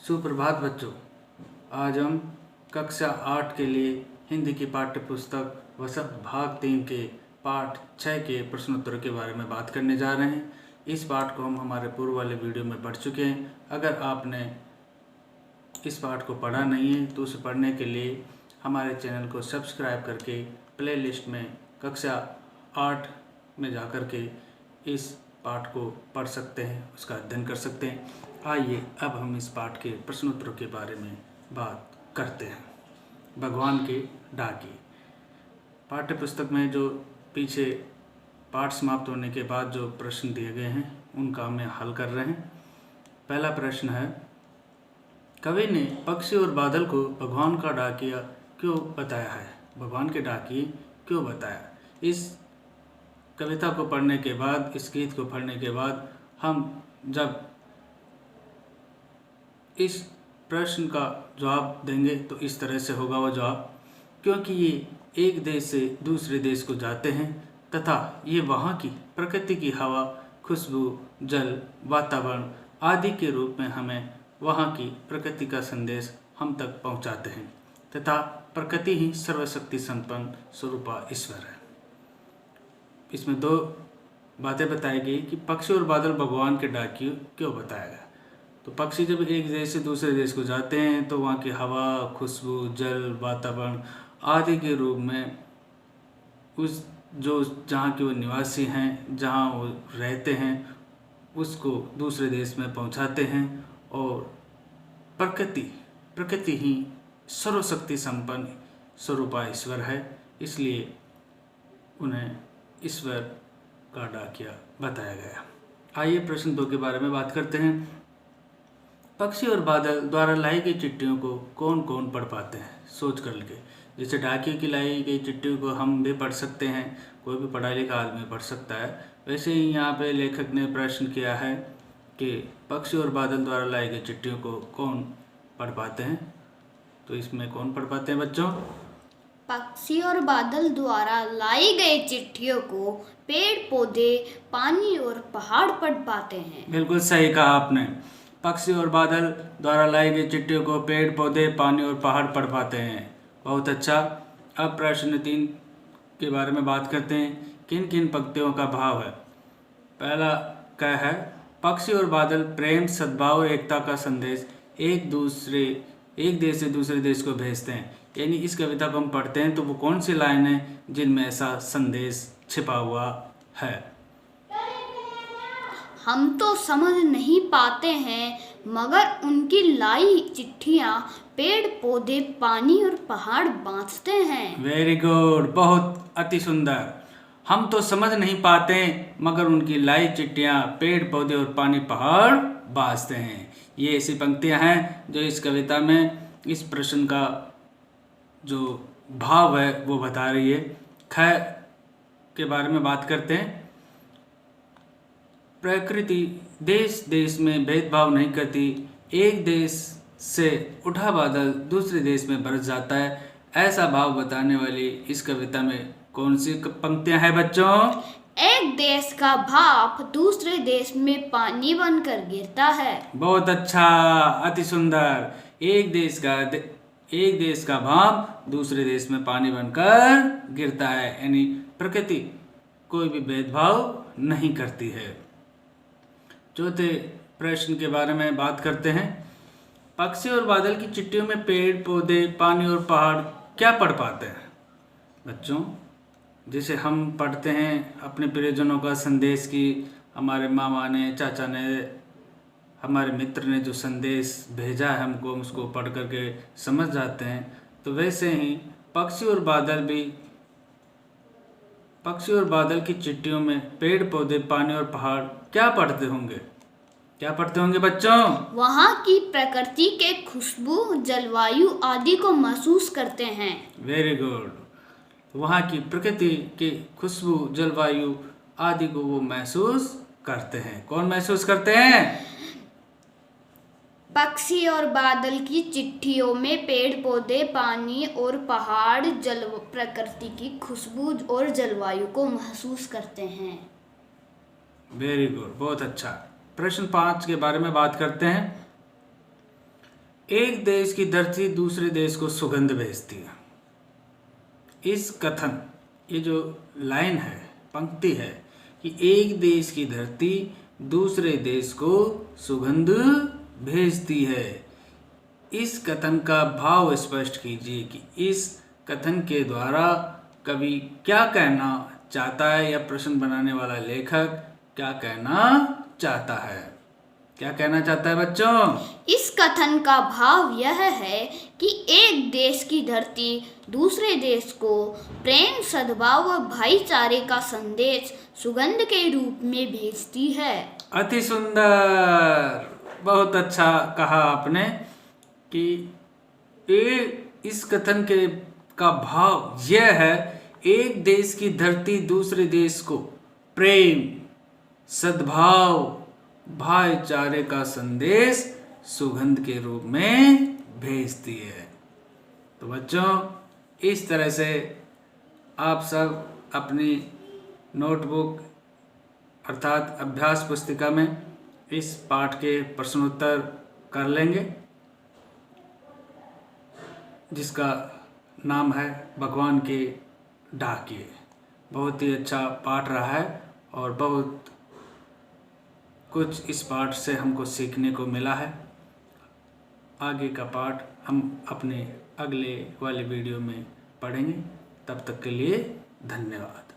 सुप्रभात बच्चों। आज हम कक्षा 8 के लिए हिंदी की पाठ्य पुस्तक वसंत भाग 3 के पाठ 6 के प्रश्नोत्तर के बारे में बात करने जा रहे हैं। इस पाठ को हम हमारे पूर्व वाले वीडियो में पढ़ चुके हैं। अगर आपने इस पाठ को पढ़ा नहीं है तो उसे पढ़ने के लिए हमारे चैनल को सब्सक्राइब करके प्लेलिस्ट में कक्षा 8 में जाकर के इस पाठ को पढ़ सकते हैं, उसका अध्ययन कर सकते हैं। आइए अब हम इस पाठ के प्रश्नोत्तरों के बारे में बात करते हैं। भगवान के डाकिए। पाठ्य पुस्तक में जो पीछे पाठ समाप्त होने के बाद जो प्रश्न दिए गए हैं उनका हमें हल कर रहे हैं। पहला प्रश्न है, कवि ने पक्षी और बादल को भगवान का डाकिया क्यों बताया है? भगवान के डाकिए क्यों बताया? इस कविता को पढ़ने के बाद, इस गीत को पढ़ने के बाद हम जब इस प्रश्न का जवाब देंगे तो इस तरह से होगा वो जवाब, क्योंकि ये एक देश से दूसरे देश को जाते हैं तथा ये वहाँ की प्रकृति की हवा, खुशबू, जल, वातावरण आदि के रूप में हमें वहाँ की प्रकृति का संदेश हम तक पहुँचाते हैं तथा प्रकृति ही सर्वशक्ति संपन्न स्वरूपा ईश्वर है। इसमें दो बातें बताई गई कि पक्षी और बादल भगवान के डाकिए क्यों बताया गया। तो पक्षी जब एक देश से दूसरे देश को जाते हैं तो वहाँ की हवा, खुशबू, जल, वातावरण आदि के रूप में उस जो जहाँ के वो निवासी हैं, जहाँ वो रहते हैं, उसको दूसरे देश में पहुँचाते हैं। और प्रकृति ही सर्वशक्ति संपन्न स्वरूपा ईश्वर है, इसलिए उन्हें ईश्वर का डाकिया बताया गया। आइए प्रश्न 2 के बारे में बात करते हैं। पक्षी और बादल द्वारा लाई गई चिट्ठियों को कौन कौन पढ़ पाते हैं? सोच कर के, जैसे डाकिये की लाई गई चिट्ठियों को हम भी पढ़ सकते हैं, कोई भी पढ़ा लिखा आदमी पढ़ सकता है। वैसे ही यहाँ पे लेखक ने प्रश्न किया है कि पक्षी और बादल द्वारा लाई गई चिट्ठियों को कौन पढ़ पाते हैं। तो इसमें कौन पढ़ पाते हैं बच्चों? पक्षी और बादल द्वारा लाई गई चिट्ठियों को पेड़ पौधे, पानी और पहाड़ पढ़ पाते हैं। बिल्कुल सही कहा आपने। पक्षी और बादल द्वारा लाई गई चिट्ठियों को पेड़ पौधे, पानी और पहाड़ पढ़ पाते हैं। बहुत अच्छा। अब प्रश्न 3 के बारे में बात करते हैं। किन किन पंक्तियों का भाव है? पहला क्या है, पक्षी और बादल प्रेम, सद्भाव, एकता का संदेश एक देश से दूसरे देश को भेजते हैं। यानी इस कविता को हम पढ़ते हैं तो वो कौन सी लाइन है जिनमें ऐसा संदेश छिपा हुआ है? हम तो समझ नहीं पाते हैं, मगर उनकी लाई चिट्ठियाँ पेड़ पौधे, पानी और पहाड़ बाँचते हैं। वेरी गुड, बहुत अति सुंदर। हम तो समझ नहीं पाते मगर उनकी लाई चिट्ठियाँ पेड़ पौधे और पानी पहाड़ बाँचते हैं। ये ऐसी पंक्तियाँ हैं जो इस कविता में इस प्रश्न का जो भाव है वो बता रही है। ख के बारे में बात करते हैं। प्रकृति देश देश में भेदभाव नहीं करती, एक देश से उठा बादल दूसरे देश में बरस जाता है, ऐसा भाव बताने वाली इस कविता में कौन सी पंक्तियां हैं बच्चों? एक देश का भाप दूसरे देश में पानी बनकर गिरता है। बहुत अच्छा, अति सुंदर। एक देश का भाप दूसरे देश में पानी बनकर गिरता है, यानी प्रकृति कोई भी भेदभाव नहीं करती है। चौथे प्रश्न के बारे में बात करते हैं। पक्षी और बादल की चिट्ठियों में पेड़ पौधे, पानी और पहाड़ क्या पढ़ पाते हैं बच्चों? जैसे हम पढ़ते हैं अपने प्रियजनों का संदेश कि हमारे मामा ने, चाचा ने, हमारे मित्र ने जो संदेश भेजा है हमको, हम उसको पढ़ करके समझ जाते हैं। तो वैसे ही पक्षी और बादल की चिट्ठियों में पेड़ पौधे, पानी और पहाड़ क्या पढ़ते होंगे बच्चों? वहाँ की प्रकृति के खुशबू, जलवायु आदि को महसूस करते हैं। Very good. वहाँ की प्रकृति की खुशबू, जलवायु आदि को वो महसूस करते हैं। कौन महसूस करते हैं? पक्षी और बादल की चिट्ठियों में पेड़ पौधे, पानी और पहाड़ प्रकृति की खुशबू और जलवायु को महसूस करते हैं। वेरी गुड, बहुत अच्छा। प्रश्न 5 के बारे में बात करते हैं। एक देश की धरती दूसरे देश को सुगंध भेजती है। इस कथन, ये जो लाइन है, पंक्ति है कि एक देश की धरती दूसरे देश को सुगंध भेजती है, इस कथन का भाव स्पष्ट कीजिए कि इस कथन के द्वारा कवि क्या कहना चाहता है या प्रश्न बनाने वाला लेखक क्या कहना चाहता है। क्या कहना चाहता है बच्चों? इस कथन का भाव यह है कि एक देश की धरती दूसरे देश को प्रेम, सद्भाव और भाईचारे का संदेश सुगंध के रूप में भेजती है। अति सुंदर, बहुत अच्छा कहा आपने कि इस कथन का भाव यह है, एक देश की धरती दूसरे देश को प्रेम, सद्भाव, भाईचारे का संदेश सुगंध के रूप में भेजती है। तो बच्चों, इस तरह से आप सब अपनी नोटबुक अर्थात अभ्यास पुस्तिका में इस पाठ के प्रश्नोत्तर कर लेंगे, जिसका नाम है भगवान के डाकिये। बहुत ही अच्छा पाठ रहा है और बहुत कुछ इस पाठ से हमको सीखने को मिला है। आगे का पाठ हम अपने अगले वाले वीडियो में पढ़ेंगे। तब तक के लिए धन्यवाद।